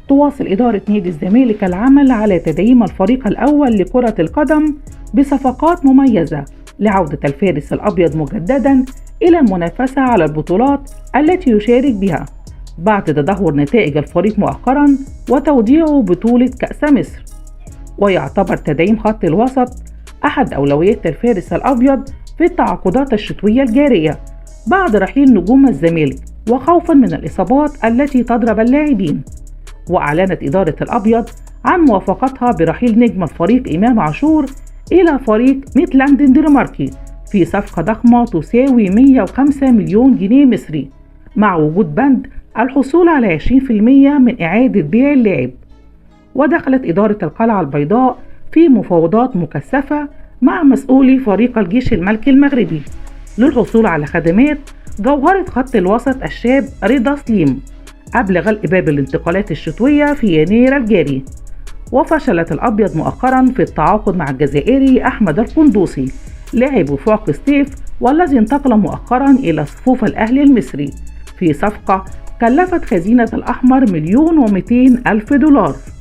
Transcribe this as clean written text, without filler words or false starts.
تواصل إدارة نادي الزمالك العمل على تدعيم الفريق الأول لكرة القدم بصفقات مميزة لعودة الفارس الأبيض مجددا إلى المنافسة على البطولات التي يشارك بها بعد تدهور نتائج الفريق مؤخرا وتوديعه بطولة كأس مصر. ويعتبر تدعيم خط الوسط أحد أولويات الفارس الأبيض في التعاقدات الشتوية الجارية بعد رحيل نجوم الزمالك وخوفا من الإصابات التي تضرب اللاعبين. وأعلنت إدارة الأبيض عن موافقتها برحيل نجم الفريق إمام عاشور إلى فريق ميتلاند الدنماركي في صفقة ضخمة تساوي 105 مليون جنيه مصري، مع وجود بند الحصول على 20% من إعادة بيع اللاعب. ودخلت إدارة القلعة البيضاء في مفاوضات مكثفة مع مسؤولي فريق الجيش الملكي المغربي للحصول على خدمات جوهرة خط الوسط الشاب رضا سليم قبل غلق باب الانتقالات الشتوية في يناير الجاري. وفشلت الأبيض مؤخرا في التعاقد مع الجزائري أحمد القندوسي لاعب وفاق سطيف، والذي انتقل مؤخرا إلى صفوف الأهلي المصري في صفقة كلفت خزينة الأحمر $1,200,000.